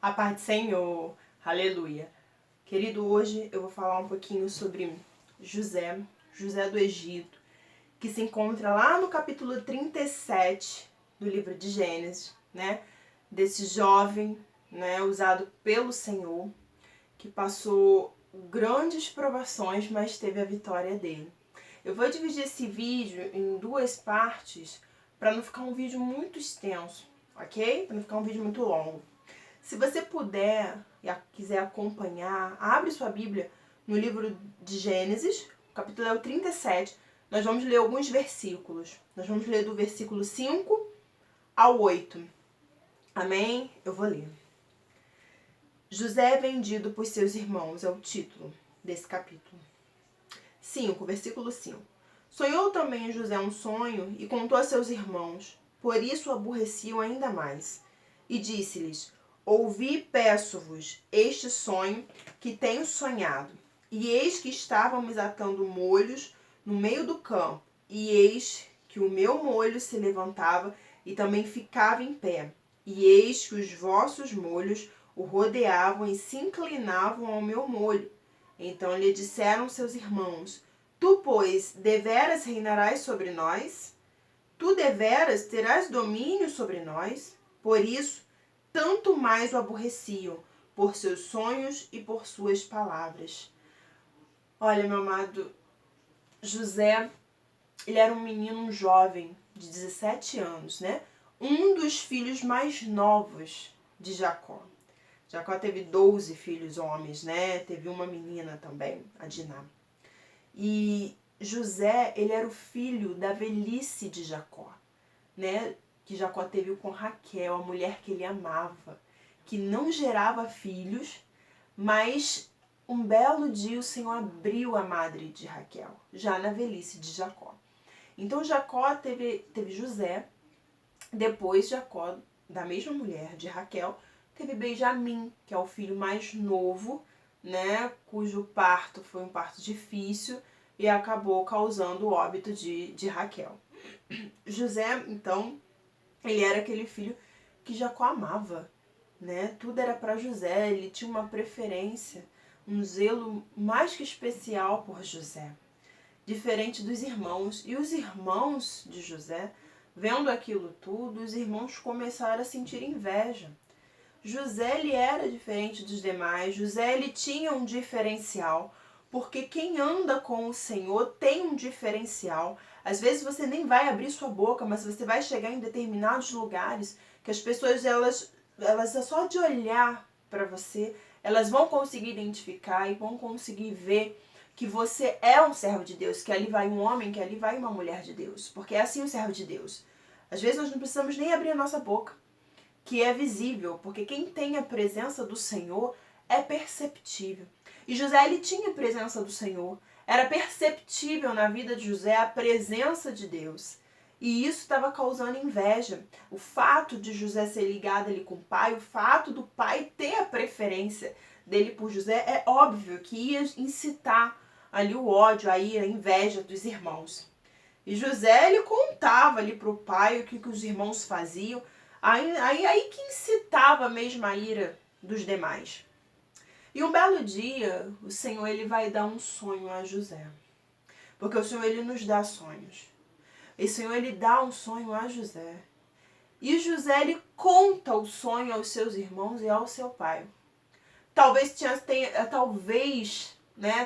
A paz do Senhor, aleluia. Querido, hoje eu vou falar um pouquinho sobre José do Egito, que se encontra lá no capítulo 37 do livro de Gênesis, né? Desse jovem, né, usado pelo Senhor, que passou grandes provações, mas teve a vitória dele. Eu vou dividir esse vídeo em duas partes para não ficar um vídeo muito extenso, ok? Para não ficar um vídeo muito longo. Se você puder e quiser acompanhar, abre sua Bíblia no livro de Gênesis, o capítulo é o 37. Nós vamos ler alguns versículos. Nós vamos ler do versículo 5 ao 8. Amém? Eu vou ler. José é vendido por seus irmãos, é o título desse capítulo. 5, versículo 5. Sonhou também José um sonho e contou a seus irmãos, por isso o aborreciam ainda mais. E disse-lhes: Ouvi, peço-vos, este sonho que tenho sonhado. E eis que estávamos atando molhos no meio do campo, e eis que o meu molho se levantava e também ficava em pé. E eis que os vossos molhos o rodeavam e se inclinavam ao meu molho. Então lhe disseram seus irmãos: Tu, pois, deveras reinarás sobre nós? Tu deveras terás domínio sobre nós? Por isso, tanto mais o aborreciam, por seus sonhos e por suas palavras. Olha, meu amado, José, ele era um menino, um jovem de 17 anos, né? Um dos filhos mais novos de Jacó. Jacó teve 12 filhos homens, né? Teve uma menina também, a Diná. E José, ele era o filho da velhice de Jacó, né? Que Jacó teve com Raquel, a mulher que ele amava, que não gerava filhos, mas um belo dia o Senhor abriu a madre de Raquel, já na velhice de Jacó. Então Jacó teve José, depois Jacó, da mesma mulher de Raquel, teve Benjamim, que é o filho mais novo, né, cujo parto foi um parto difícil e acabou causando o óbito de Raquel. José, então, ele era aquele filho que Jacó amava, né? Tudo era para José, ele tinha uma preferência, um zelo mais que especial por José, diferente dos irmãos. E os irmãos de José, vendo aquilo tudo, os irmãos começaram a sentir inveja. José, ele era diferente dos demais, José, ele tinha um diferencial, porque quem anda com o Senhor tem um diferencial. Às vezes você nem vai abrir sua boca, mas você vai chegar em determinados lugares que as pessoas, elas só de olhar para você, elas vão conseguir identificar e vão conseguir ver que você é um servo de Deus, que ali vai um homem, que ali vai uma mulher de Deus, porque é assim o servo de Deus. Às vezes nós não precisamos nem abrir a nossa boca, que é visível, porque quem tem a presença do Senhor é perceptível. E José, ele tinha a presença do Senhor. Era perceptível na vida de José a presença de Deus. E isso estava causando inveja. O fato de José ser ligado ali com o pai, o fato do pai ter a preferência dele por José, é óbvio que ia incitar ali o ódio, a ira, a inveja dos irmãos. E José, ele contava ali para o pai o que os irmãos faziam, aí que incitava mesmo a ira dos demais. E um belo dia, o Senhor, ele vai dar um sonho a José. Porque o Senhor, ele nos dá sonhos. E o Senhor, ele dá um sonho a José. E José, ele conta o sonho aos seus irmãos e ao seu pai. Talvez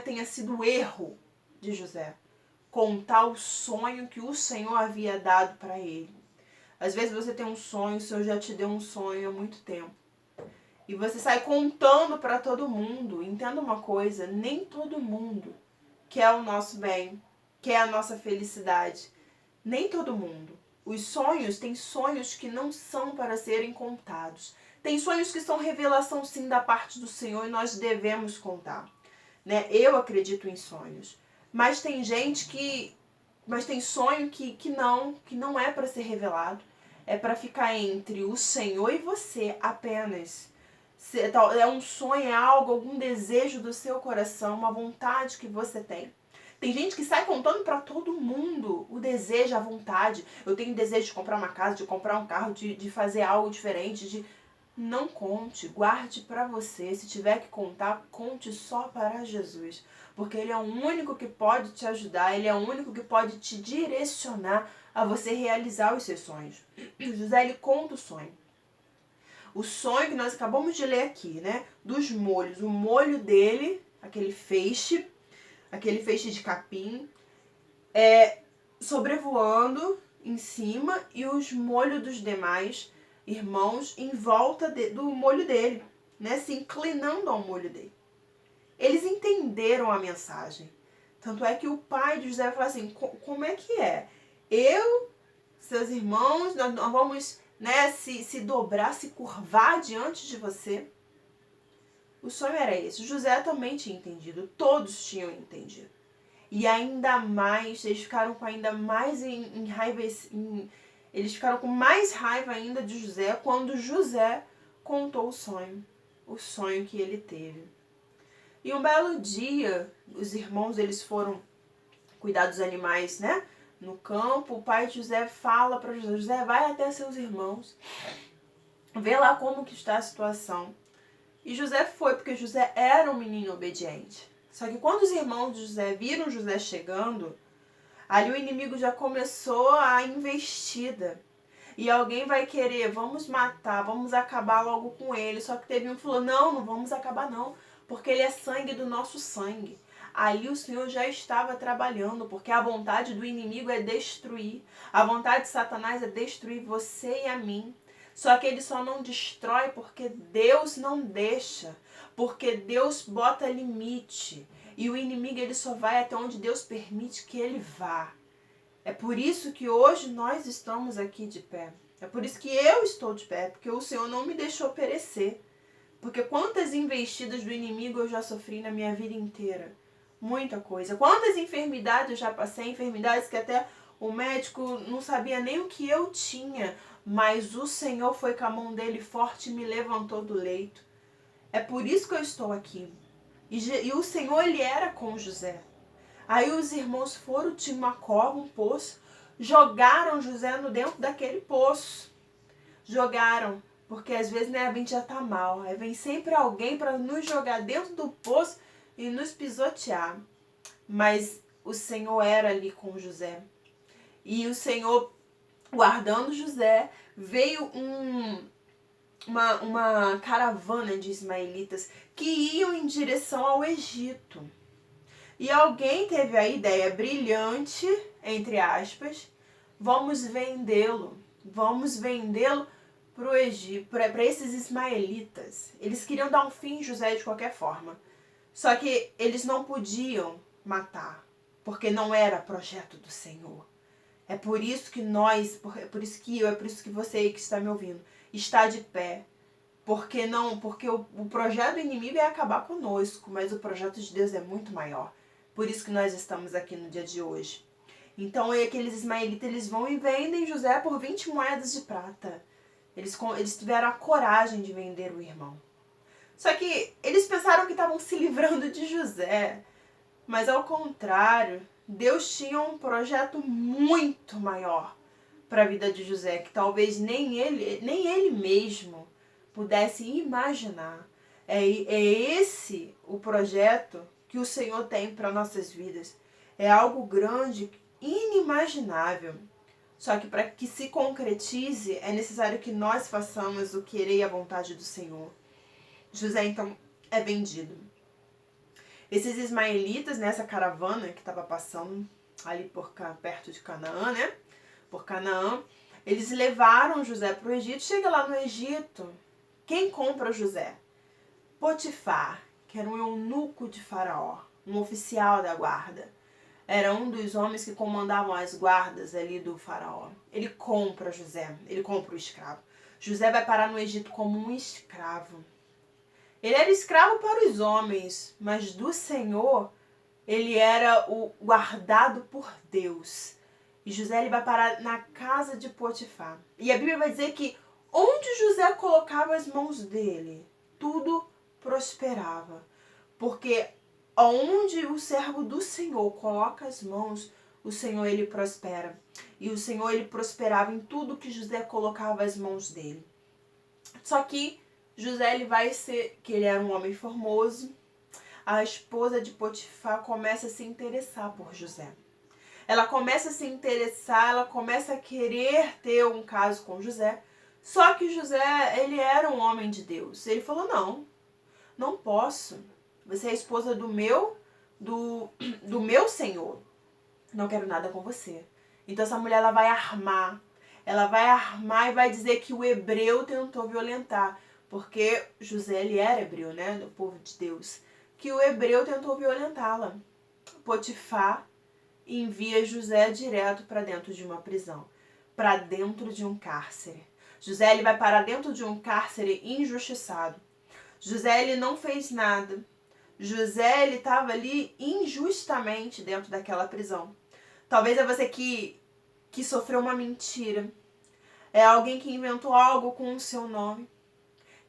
tenha sido erro de José contar o sonho que o Senhor havia dado para ele. Às vezes você tem um sonho, o Senhor já te deu um sonho há muito tempo. E você sai contando para todo mundo. Entenda uma coisa, nem todo mundo quer o nosso bem, quer a nossa felicidade. Nem todo mundo. Tem sonhos que não são para serem contados. Tem sonhos que são revelação sim da parte do Senhor e nós devemos contar. Né? Eu acredito em sonhos. Mas tem sonho que não é para ser revelado. É para ficar entre o Senhor e você apenas. É um sonho, é algo, algum desejo do seu coração, uma vontade que você tem. Tem gente que sai contando para todo mundo o desejo, a vontade. Eu tenho desejo de comprar uma casa, de comprar um carro, de fazer algo diferente. não conte, guarde para você. Se tiver que contar, conte só para Jesus. Porque Ele é o único que pode te ajudar, Ele é o único que pode te direcionar a você realizar os seus sonhos. José, ele conta o sonho. O sonho que nós acabamos de ler aqui, né? Dos molhos. O molho dele, aquele feixe de capim, sobrevoando em cima e os molhos dos demais irmãos em volta do molho dele, né? Se inclinando ao molho dele. Eles entenderam a mensagem. Tanto é que o pai de José falou assim, como é que é? Eu, seus irmãos, nós vamos, né, se dobrar, se curvar diante de você. O sonho era esse. José também tinha entendido. Todos tinham entendido. E ainda mais, eles ficaram com ainda mais em raiva, eles ficaram com mais raiva ainda de José quando José contou o sonho que ele teve. E um belo dia, os irmãos eles foram cuidar dos animais, né? No campo, o pai de José fala para José, José, vai até seus irmãos, vê lá como que está a situação. E José foi, porque José era um menino obediente. Só que quando os irmãos de José viram José chegando, ali o inimigo já começou a investida. E alguém vai querer, vamos matar, vamos acabar logo com ele. Só que teve um que falou, não vamos acabar não, porque ele é sangue do nosso sangue. Ali o Senhor já estava trabalhando, porque a vontade do inimigo é destruir. A vontade de Satanás é destruir você e a mim. Só que ele só não destrói porque Deus não deixa. Porque Deus bota limite. E o inimigo ele só vai até onde Deus permite que ele vá. É por isso que hoje nós estamos aqui de pé. É por isso que eu estou de pé. Porque o Senhor não me deixou perecer. Porque quantas investidas do inimigo eu já sofri na minha vida inteira. Muita coisa. Quantas enfermidades eu já passei. Enfermidades que até o médico não sabia nem o que eu tinha. Mas o Senhor foi com a mão dele forte e me levantou do leito. É por isso que eu estou aqui. E o Senhor, ele era com José. Aí os irmãos foram, tinha uma cova, um poço, jogaram José no dentro daquele poço. Jogaram, porque às vezes, né, a gente já tá mal. Aí vem sempre alguém para nos jogar dentro do poço e nos pisotear. Mas o Senhor era ali com José. E o Senhor, guardando José, veio uma caravana de ismaelitas que iam em direção ao Egito. E alguém teve a ideia brilhante, entre aspas, vamos vendê-lo para o Egito, para esses ismaelitas. Eles queriam dar um fim em José de qualquer forma. Só que eles não podiam matar, porque não era projeto do Senhor. É por isso que é por isso que você aí que está me ouvindo, está de pé. Porque o projeto do inimigo é acabar conosco, mas o projeto de Deus é muito maior. Por isso que nós estamos aqui no dia de hoje. Então aqueles ismaelitas, eles vão e vendem José por 20 moedas de prata. Eles tiveram a coragem de vender o irmão. Só que eles pensaram que estavam se livrando de José. Mas ao contrário, Deus tinha um projeto muito maior para a vida de José, que talvez nem ele mesmo pudesse imaginar. É esse o projeto que o Senhor tem para nossas vidas. É algo grande, inimaginável. Só que para que se concretize, é necessário que nós façamos o querer e a vontade do Senhor. José, então, é vendido. Esses ismaelitas, nessa caravana que estava passando ali perto de Canaã, né? Por Canaã, eles levaram José para o Egito. Chega lá no Egito, quem compra José? Potifar, que era um eunuco de Faraó, um oficial da guarda. Era um dos homens que comandavam as guardas ali do Faraó. Ele compra José, ele compra o escravo. José vai parar no Egito como um escravo. Ele era escravo para os homens, mas do Senhor, ele era o guardado por Deus. E José ele vai parar na casa de Potifar. E a Bíblia vai dizer que onde José colocava as mãos dele, tudo prosperava. Porque onde o servo do Senhor coloca as mãos, o Senhor ele prospera. E o Senhor ele prosperava em tudo que José colocava as mãos dele. Só que José, ele vai ser, que ele era um homem formoso, a esposa de Potifar começa a se interessar por José. Ela começa a se interessar, ela começa a querer ter um caso com José. Só que José, ele era um homem de Deus. Ele falou, não posso. Você é a esposa do meu senhor. Não quero nada com você. Então essa mulher, ela vai armar. Ela vai armar e vai dizer que o hebreu tentou violentar. Porque José, ele era hebreu, né? Do povo de Deus. Que o hebreu tentou violentá-la. Potifar envia José direto para dentro de uma prisão. Para dentro de um cárcere. José, ele vai para dentro de um cárcere injustiçado. José, ele não fez nada. José, ele estava ali injustamente dentro daquela prisão. Talvez é você que sofreu uma mentira. É alguém que inventou algo com o seu nome.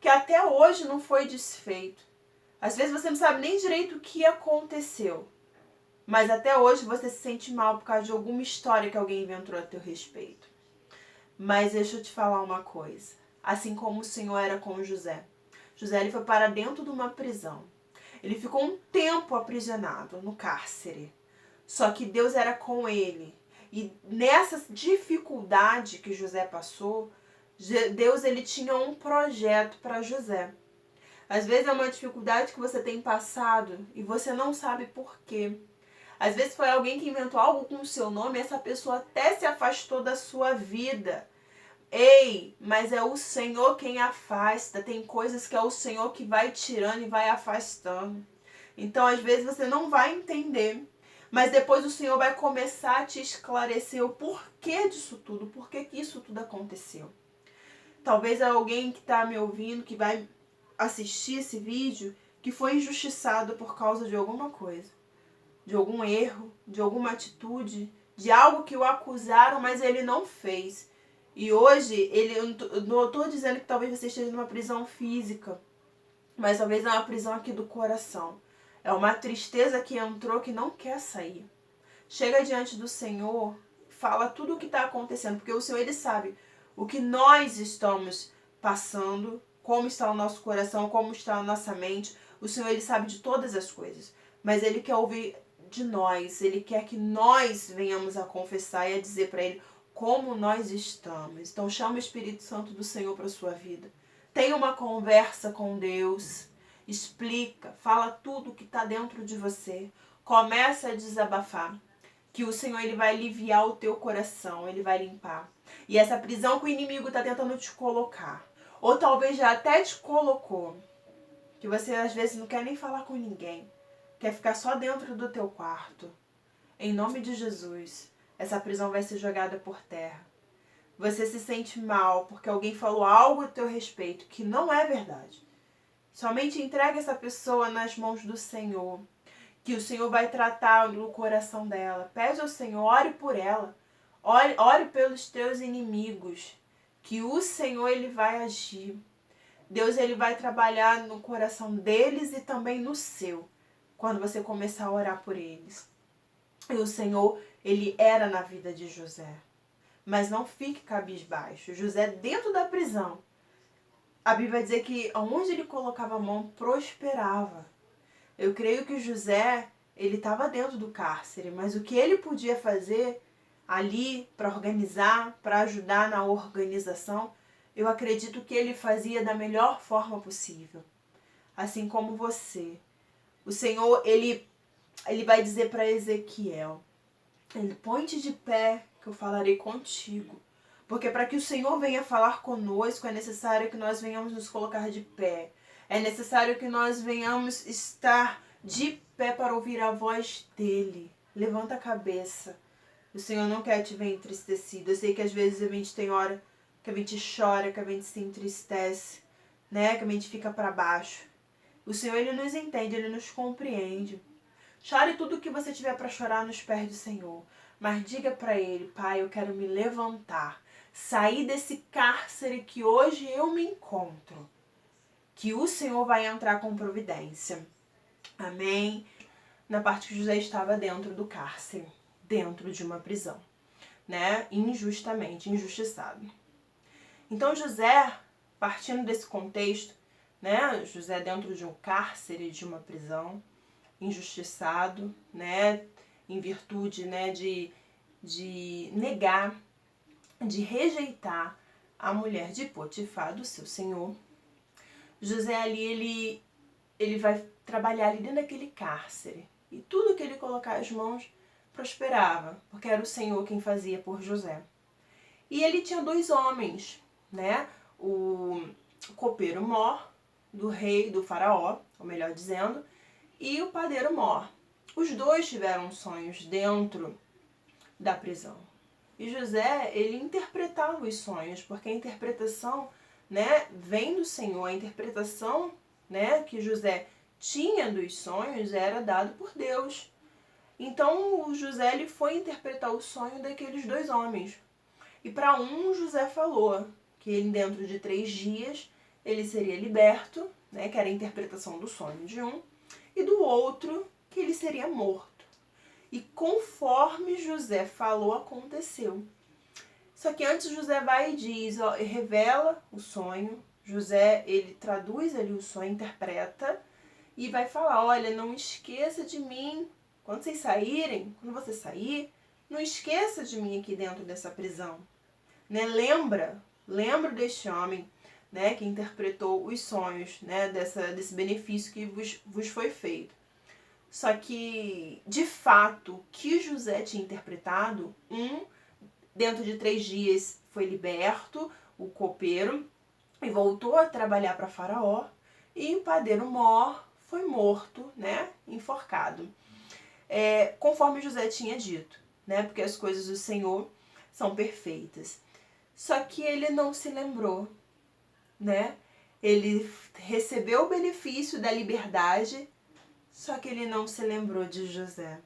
Que até hoje não foi desfeito. Às vezes você não sabe nem direito o que aconteceu. Mas até hoje você se sente mal por causa de alguma história que alguém inventou a teu respeito. Mas deixa eu te falar uma coisa. Assim como o Senhor era com José. José, ele foi para dentro de uma prisão. Ele ficou um tempo aprisionado no cárcere. Só que Deus era com ele. E nessa dificuldade que José passou, Deus, ele tinha um projeto para José. Às vezes é uma dificuldade que você tem passado e você não sabe por quê. Às vezes foi alguém que inventou algo com o seu nome e essa pessoa até se afastou da sua vida. Ei, mas é o Senhor quem afasta. Tem coisas que é o Senhor que vai tirando e vai afastando. Então, às vezes, você não vai entender. Mas depois o Senhor vai começar a te esclarecer o porquê disso tudo. Por que isso tudo aconteceu. Talvez é alguém que está me ouvindo, que vai assistir esse vídeo, que foi injustiçado por causa de alguma coisa. De algum erro, de alguma atitude, de algo que o acusaram, mas ele não fez. E hoje, eu não estou dizendo que talvez você esteja numa prisão física, mas talvez é uma prisão aqui do coração. É uma tristeza que entrou que não quer sair. Chega diante do Senhor, fala tudo o que está acontecendo, porque o Senhor, ele sabe o que nós estamos passando, como está o nosso coração, como está a nossa mente. O Senhor, ele sabe de todas as coisas, mas ele quer ouvir de nós, ele quer que nós venhamos a confessar e a dizer para ele como nós estamos. Então chama o Espírito Santo do Senhor para a sua vida. Tenha uma conversa com Deus, explica, fala tudo o que está dentro de você, começa a desabafar, que o Senhor, ele vai aliviar o teu coração, ele vai limpar. E essa prisão que o inimigo está tentando te colocar, ou talvez já até te colocou, que você às vezes não quer nem falar com ninguém, quer ficar só dentro do teu quarto. Em nome de Jesus, essa prisão vai ser jogada por terra. Você se sente mal porque alguém falou algo a teu respeito que não é verdade. Somente entregue essa pessoa nas mãos do Senhor, que o Senhor vai tratar no coração dela. Pede ao Senhor, ore por ela. Ore pelos teus inimigos, que o Senhor, ele vai agir. Deus, ele vai trabalhar no coração deles e também no seu, quando você começar a orar por eles. E o Senhor, ele era na vida de José. Mas não fique cabisbaixo. José, dentro da prisão, a Bíblia vai dizer que onde ele colocava a mão, prosperava. Eu creio que José, ele estava dentro do cárcere, mas o que ele podia fazer ali para organizar, para ajudar na organização, eu acredito que ele fazia da melhor forma possível. Assim como você. O Senhor, ele vai dizer para Ezequiel, ele põe-te de pé, que eu falarei contigo. Porque para que o Senhor venha falar conosco, é necessário que nós venhamos nos colocar de pé. É necessário que nós venhamos estar de pé para ouvir a voz dele. Levanta a cabeça. O Senhor não quer te ver entristecido. Eu sei que às vezes a gente tem hora que a gente chora, que a gente se entristece, né? Que a gente fica para baixo. O Senhor, ele nos entende, ele nos compreende. Chore tudo o que você tiver para chorar nos pés do Senhor. Mas diga para ele, Pai, eu quero me levantar. Sair desse cárcere que hoje eu me encontro. Que o Senhor vai entrar com providência. Amém? Na parte que José estava dentro do cárcere. Dentro de uma prisão. Né? Injustamente, injustiçado. Então José, partindo desse contexto, né? José dentro de um cárcere, de uma prisão, injustiçado, né? Em virtude, né, de negar, de rejeitar a mulher de Potifar, do seu senhor. José ali, ele vai trabalhar ali dentro daquele cárcere. E tudo que ele colocar as mãos prosperava, porque era o Senhor quem fazia por José. E ele tinha 2 homens, né? O copeiro Mor, do rei, do faraó, ou melhor dizendo, e o padeiro Mor. Os 2 tiveram sonhos dentro da prisão. E José, ele interpretava os sonhos, porque a interpretação, né, vem do Senhor. A interpretação, né, que José tinha dos sonhos era dado por Deus. Então, o José, ele foi interpretar o sonho daqueles 2 homens. E para um, José falou que ele, dentro de 3 dias, ele seria liberto, né, que era a interpretação do sonho de um, e do outro, que ele seria morto. E conforme José falou, aconteceu. Só que antes José vai e diz, ó, revela o sonho. José, ele traduz ali o sonho, interpreta e vai falar, olha, não esqueça de mim. Quando vocês saírem, quando você sair, não esqueça de mim aqui dentro dessa prisão. Né? Lembra deste homem, né, que interpretou os sonhos, né, desse benefício que vos foi feito. Só que, de fato, o que José tinha interpretado, dentro de 3 dias foi liberto, o copeiro, e voltou a trabalhar para Faraó, e o padeiro Mor foi morto, né, enforcado. Conforme José tinha dito, né, porque as coisas do Senhor são perfeitas. Só que ele não se lembrou, né? Ele recebeu o benefício da liberdade, só que ele não se lembrou de José.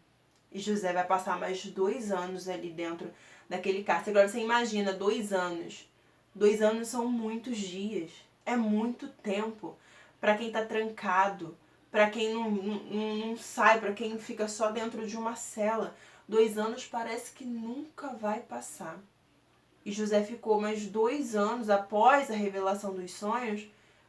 E José vai passar mais 2 anos ali dentro daquele cárcere. Agora você imagina, 2 anos. 2 anos são muitos dias. É muito tempo para quem está trancado, para quem não sai, para quem fica só dentro de uma cela. 2 anos parece que nunca vai passar. E José ficou mais 2 anos após a revelação dos sonhos.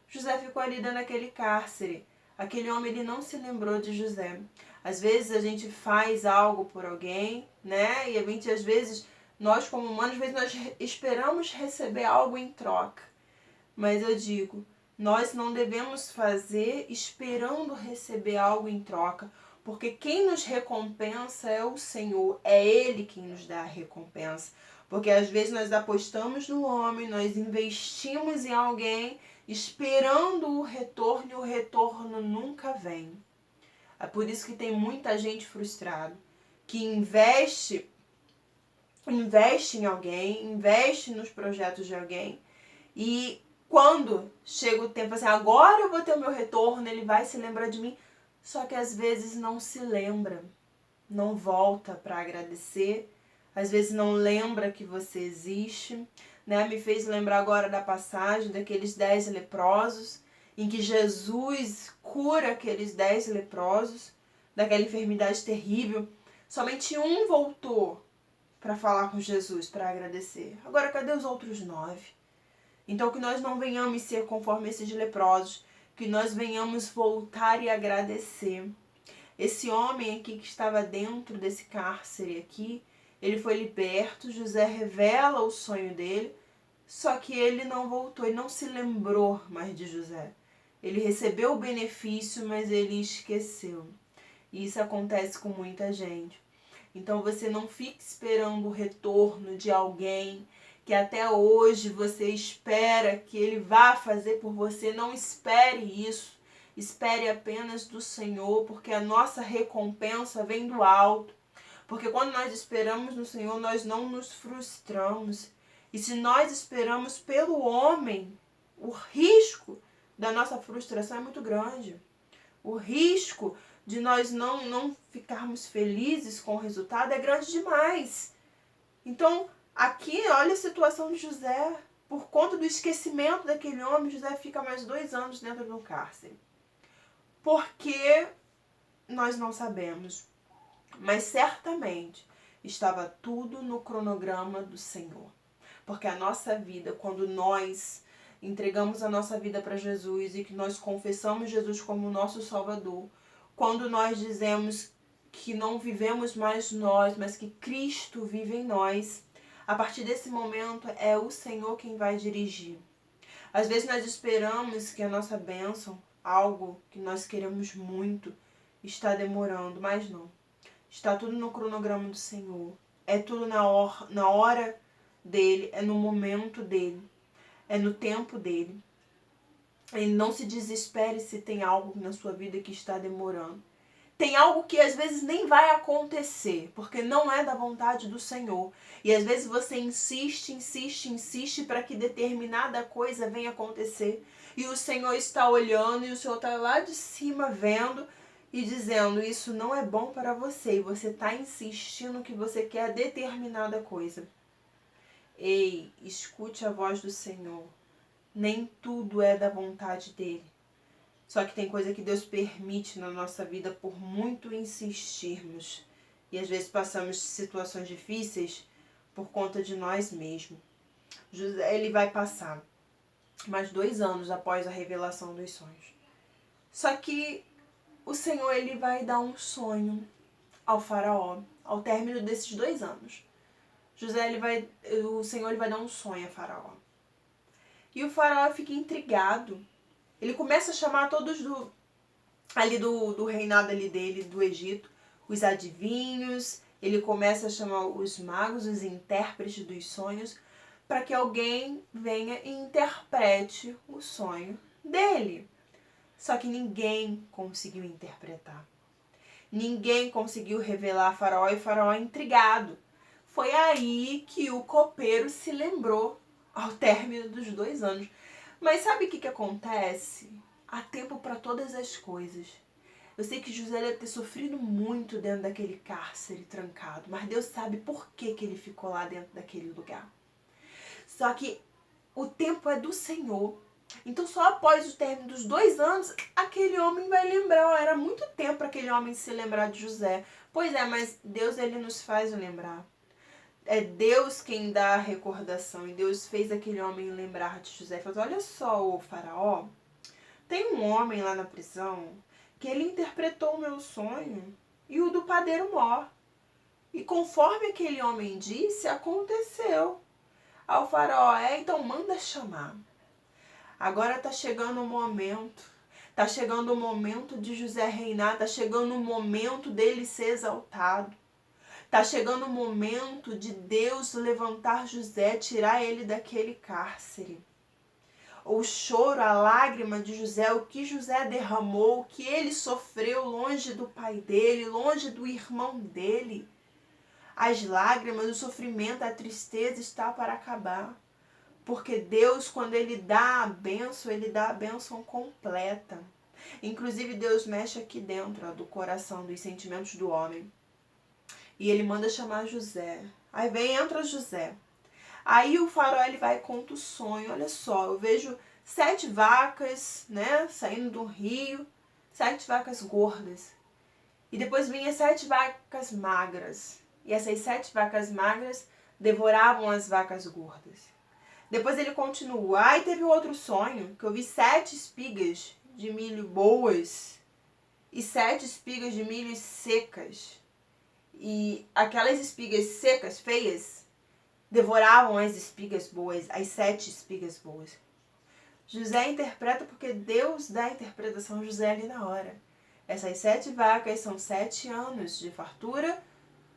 José ficou ali dentro daquele cárcere. Aquele homem, ele não se lembrou de José. Às vezes a gente faz algo por alguém, né? E a gente, às vezes, nós como humanos, às vezes nós esperamos receber algo em troca. Mas eu digo, nós não devemos fazer esperando receber algo em troca. Porque quem nos recompensa é o Senhor. É Ele quem nos dá a recompensa. Porque às vezes nós apostamos no homem, nós investimos em alguém, esperando o retorno, e o retorno nunca vem. É por isso que tem muita gente frustrada, que investe em alguém, investe nos projetos de alguém, e quando chega o tempo assim, agora eu vou ter o meu retorno, ele vai se lembrar de mim, só que às vezes não se lembra, não volta para agradecer, às vezes não lembra que você existe, né? Me fez lembrar agora da passagem daqueles 10 leprosos, em que Jesus cura aqueles 10 leprosos daquela enfermidade terrível. Somente um voltou para falar com Jesus, para agradecer. Agora, cadê os outros 9? Então, que nós não venhamos ser conforme esses leprosos, que nós venhamos voltar e agradecer. Esse homem aqui que estava dentro desse cárcere aqui, ele foi liberto, José revela o sonho dele, só que ele não voltou, ele não se lembrou mais de José. Ele recebeu o benefício, mas ele esqueceu. E isso acontece com muita gente. Então você não fique esperando o retorno de alguém que até hoje você espera que ele vá fazer por você. Não espere isso. Espere apenas do Senhor, porque a nossa recompensa vem do alto. Porque quando nós esperamos no Senhor, nós não nos frustramos. E se nós esperamos pelo homem, o risco da nossa frustração é muito grande. O risco de nós não ficarmos felizes com o resultado é grande demais. Então, aqui, olha a situação de José. Por conta do esquecimento daquele homem, José fica mais 2 anos dentro do cárcere. Porque nós não sabemos. Mas certamente estava tudo no cronograma do Senhor. Porque a nossa vida, quando nós entregamos a nossa vida para Jesus e que nós confessamos Jesus como nosso Salvador, quando nós dizemos que não vivemos mais nós, mas que Cristo vive em nós, a partir desse momento é o Senhor quem vai dirigir. Às vezes nós esperamos que a nossa bênção, algo que nós queremos muito, está demorando, mas não. Está tudo no cronograma do Senhor. É tudo na hora dele, é no momento dele, é no tempo dele. E não se desespere se tem algo na sua vida que está demorando. Tem algo que às vezes nem vai acontecer, porque não é da vontade do Senhor. E às vezes você insiste para que determinada coisa venha acontecer. E o Senhor está olhando e o Senhor está lá de cima vendo e dizendo, isso não é bom para você. E você está insistindo que você quer determinada coisa. Ei, escute a voz do Senhor. Nem tudo é da vontade dele. Só que tem coisa que Deus permite na nossa vida por muito insistirmos. E às vezes passamos situações difíceis por conta de nós mesmos. José, ele vai passar mais 2 anos após a revelação dos sonhos. Só que o Senhor, ele vai dar um sonho ao faraó, ao término desses 2 anos. O Senhor, ele vai dar um sonho a faraó. E o faraó fica intrigado. Ele começa a chamar todos do reinado ali dele, do Egito, os adivinhos. Ele começa a chamar os magos, os intérpretes dos sonhos, para que alguém venha e interprete o sonho dele. Só que ninguém conseguiu interpretar. Ninguém conseguiu revelar a Faraó, e Faraó intrigado. Foi aí que o copeiro se lembrou ao término dos 2 anos. Mas sabe o que acontece? Há tempo para todas as coisas. Eu sei que José deve ter sofrido muito dentro daquele cárcere trancado, mas Deus sabe por que ele ficou lá dentro daquele lugar. Só que o tempo é do Senhor. Então só após o término dos 2 anos, aquele homem vai lembrar. Era muito tempo para aquele homem se lembrar de José. Pois é, mas Deus, ele nos faz lembrar. É Deus quem dá a recordação. E Deus fez aquele homem lembrar de José. Falou, olha só, o faraó, tem um homem lá na prisão que ele interpretou o meu sonho e o do padeiro mor. E conforme aquele homem disse, aconteceu. Ao faraó, então manda chamar. Agora está chegando o momento. Está chegando o momento de José reinar. Está chegando o momento dele ser exaltado. Está chegando o momento de Deus levantar José, tirar ele daquele cárcere. O choro, a lágrima de José, o que José derramou, o que ele sofreu longe do pai dele, longe do irmão dele. As lágrimas, o sofrimento, a tristeza está para acabar. Porque Deus, quando ele dá a bênção completa. Inclusive Deus mexe aqui dentro do coração, dos sentimentos do homem. E ele manda chamar José. Aí entra José. Aí o faraó, ele vai e conta o sonho. Olha só, eu vejo 7 vacas, né, saindo do rio. 7 vacas gordas. E depois vinha 7 vacas magras. E essas 7 vacas magras devoravam as vacas gordas. Depois ele continua. Aí teve outro sonho, que eu vi 7 espigas de milho boas e 7 espigas de milho secas. E aquelas espigas secas, feias, devoravam as espigas boas, as 7 espigas boas. José interpreta porque Deus dá a interpretação a José ali na hora. Essas 7 vacas são 7 anos de fartura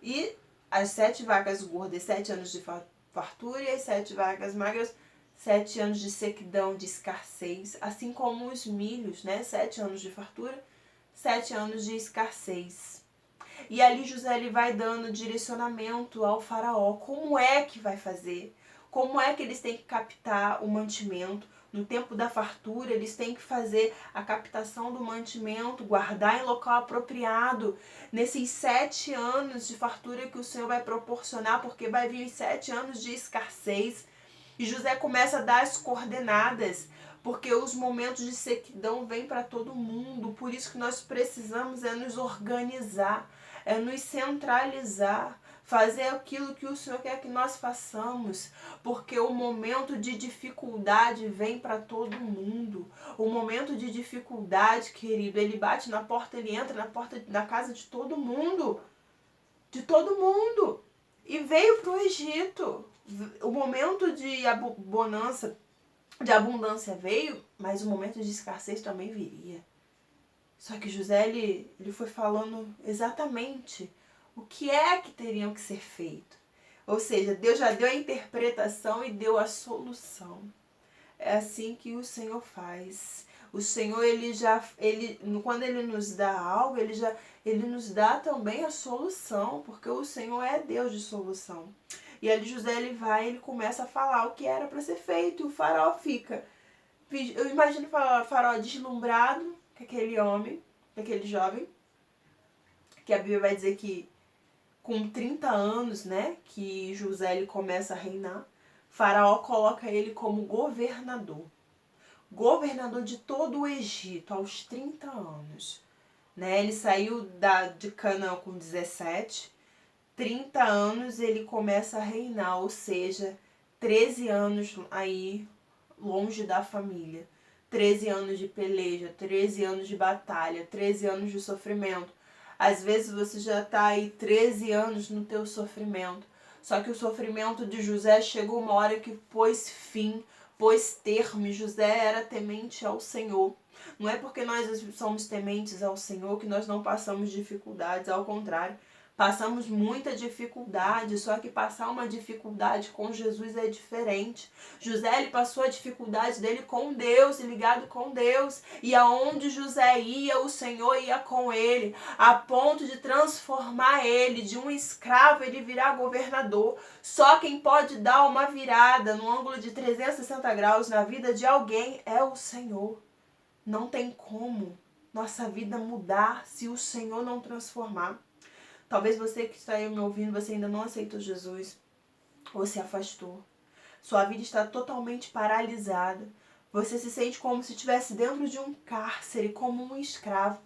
e as 7 vacas gordas, 7 anos de fartura, e as 7 vacas magras, 7 anos de sequidão, de escassez, assim como os milhos, né? 7 anos de fartura, 7 anos de escassez. E ali José, ele vai dando direcionamento ao faraó, como é que vai fazer, como é que eles têm que captar o mantimento. No tempo da fartura, eles têm que fazer a captação do mantimento, guardar em local apropriado, nesses 7 anos de fartura que o Senhor vai proporcionar, porque vai vir os 7 anos de escassez. E José começa a dar as coordenadas, porque os momentos de sequidão vêm para todo mundo. Por isso que nós precisamos nos organizar, nos centralizar, fazer aquilo que o Senhor quer que nós façamos, porque o momento de dificuldade vem para todo mundo. O momento de dificuldade, querido, ele bate na porta, ele entra na porta da casa de todo mundo. De todo mundo. E veio para o Egito. O momento de abundância veio, mas o momento de escassez também viria. Só que José, ele foi falando exatamente o que é que teriam que ser feito. Ou seja, Deus já deu a interpretação e deu a solução. É assim que o Senhor faz. O Senhor, quando Ele nos dá algo, Ele nos dá também a solução, porque o Senhor é Deus de solução. E ali José, ele começa a falar o que era para ser feito, e o faraó fica. Eu imagino o faraó deslumbrado, com aquele homem, aquele jovem, que a Bíblia vai dizer que com 30 anos, né, que José ele começa a reinar, Faraó coloca ele como governador de todo o Egito aos 30 anos. Né? Ele saiu de Canaã com 17, 30 anos ele começa a reinar, ou seja, 13 anos aí longe da família. 13 anos de peleja, 13 anos de batalha, 13 anos de sofrimento. Às vezes você já está aí 13 anos no teu sofrimento. Só que o sofrimento de José chegou uma hora que pôs fim, pôs termo. E José era temente ao Senhor. Não é porque nós somos tementes ao Senhor que nós não passamos dificuldades, ao contrário. Passamos muita dificuldade, só que passar uma dificuldade com Jesus é diferente. José, ele passou a dificuldade dele com Deus, ligado com Deus. E aonde José ia, o Senhor ia com ele, a ponto de transformar ele de um escravo, ele virar governador. Só quem pode dar uma virada no ângulo de 360 graus na vida de alguém é o Senhor. Não tem como nossa vida mudar se o Senhor não transformar. Talvez você que está aí me ouvindo, você ainda não aceitou Jesus ou se afastou. Sua vida está totalmente paralisada. Você se sente como se estivesse dentro de um cárcere, como um escravo,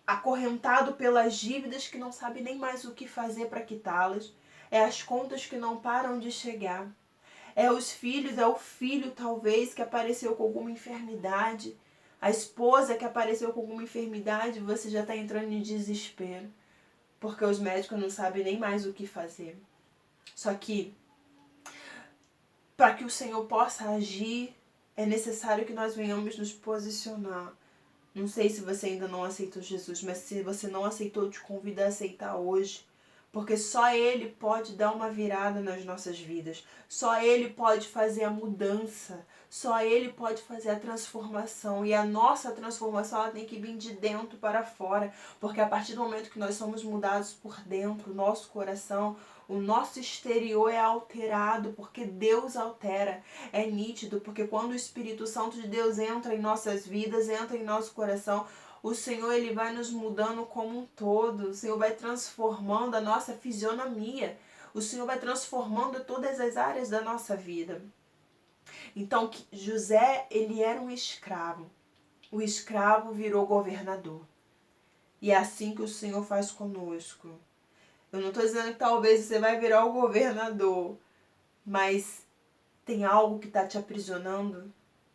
acorrentado pelas dívidas que não sabe nem mais o que fazer para quitá-las. É as contas que não param de chegar. É os filhos, é o filho talvez que apareceu com alguma enfermidade. A esposa que apareceu com alguma enfermidade, você já está entrando em desespero. Porque os médicos não sabem nem mais o que fazer. Só que, para que o Senhor possa agir, é necessário que nós venhamos nos posicionar. Não sei se você ainda não aceitou Jesus, mas se você não aceitou, eu te convido a aceitar hoje. Porque só Ele pode dar uma virada nas nossas vidas. Só Ele pode fazer a mudança. Só Ele pode fazer a transformação. E a nossa transformação ela tem que vir de dentro para fora. Porque a partir do momento que nós somos mudados por dentro, o nosso coração, o nosso exterior é alterado. Porque Deus altera. É nítido. Porque quando o Espírito Santo de Deus entra em nossas vidas, entra em nosso coração, o Senhor ele vai nos mudando como um todo. O Senhor vai transformando a nossa fisionomia. O Senhor vai transformando todas as áreas da nossa vida. Então, José, ele era um escravo. O escravo virou governador. E é assim que o Senhor faz conosco. Eu não estou dizendo que talvez você vai virar o governador, mas tem algo que está te aprisionando.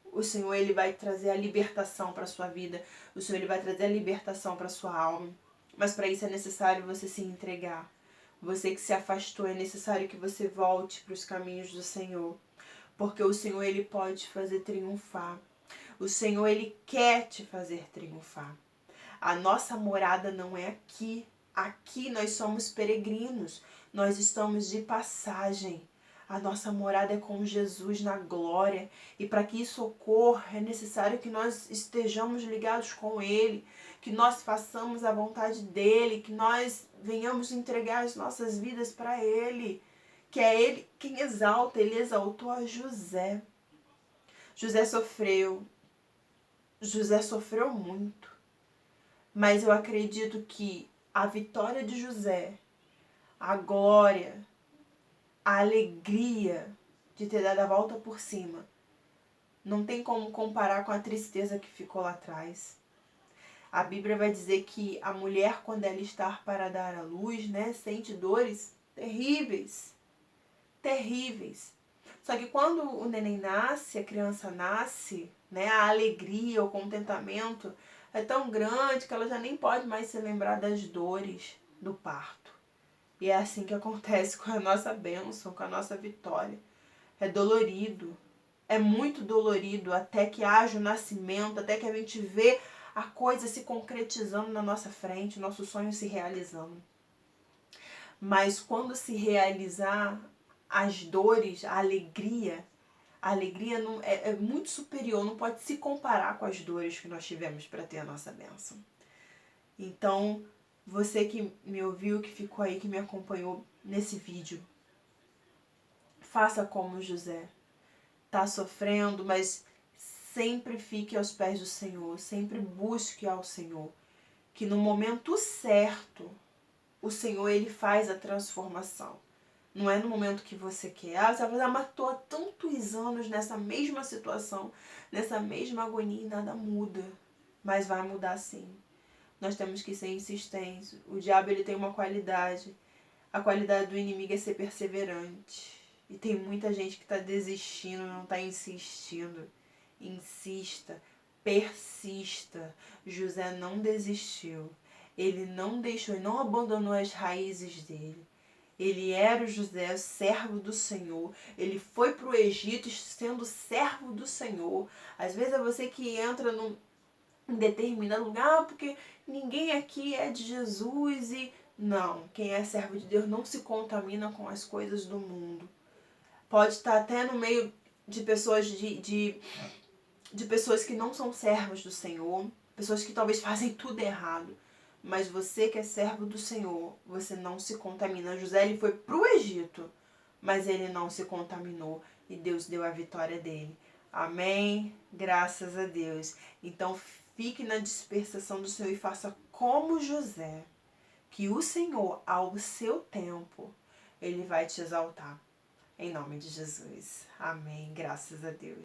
O Senhor ele vai trazer a libertação para a sua vida. O Senhor ele vai trazer a libertação para a sua alma. Mas para isso é necessário você se entregar. Você que se afastou, é necessário que você volte para os caminhos do Senhor. Porque o Senhor ele pode te fazer triunfar. O Senhor ele quer te fazer triunfar. A nossa morada não é aqui. Aqui nós somos peregrinos. Nós estamos de passagem. A nossa morada é com Jesus na glória. E para que isso ocorra, é necessário que nós estejamos ligados com Ele, que nós façamos a vontade dEle, que nós venhamos entregar as nossas vidas para Ele. Que é Ele quem exalta. Ele exaltou a José. José sofreu muito. Mas eu acredito que a vitória de José, a glória, a alegria de ter dado a volta por cima, não tem como comparar com a tristeza que ficou lá atrás. A Bíblia vai dizer que a mulher, quando ela está para dar à luz, né, sente dores, terríveis, terríveis. Só que quando o neném nasce, a criança nasce, né, a alegria, o contentamento é tão grande que ela já nem pode mais se lembrar das dores do parto. E é assim que acontece com a nossa bênção, com a nossa vitória. É dolorido, é muito dolorido até que haja o nascimento, até que a gente vê a coisa se concretizando na nossa frente, o nosso sonho se realizando. Mas quando se realizar, as dores, a alegria não, é muito superior, não pode se comparar com as dores que nós tivemos para ter a nossa bênção. Então, você que me ouviu, que ficou aí, que me acompanhou nesse vídeo, faça como José. Tá sofrendo, mas sempre fique aos pés do Senhor, sempre busque ao Senhor, que no momento certo, o Senhor, ele faz a transformação. Não é no momento que você quer. Você vai fazer, mas estou há tantos anos nessa mesma situação, nessa mesma agonia e nada muda. Mas vai mudar sim. Nós temos que ser insistentes. O diabo, ele tem uma qualidade. A qualidade do inimigo é ser perseverante. E tem muita gente que está desistindo, não está insistindo. Insista, persista. José não desistiu. Ele não deixou, ele não abandonou as raízes dele. Ele era o José, servo do Senhor. Ele foi para o Egito sendo servo do Senhor. Às vezes é você que entra em determinado lugar, porque ninguém aqui é de Jesus e... Não, quem é servo de Deus não se contamina com as coisas do mundo. Pode estar até no meio de pessoas de pessoas que não são servos do Senhor, pessoas que talvez fazem tudo errado. Mas você que é servo do Senhor, você não se contamina. José, ele foi para o Egito, mas ele não se contaminou e Deus deu a vitória dele. Amém? Graças a Deus. Então fique na dispersação do Senhor e faça como José, que o Senhor, ao seu tempo, ele vai te exaltar. Em nome de Jesus. Amém. Graças a Deus.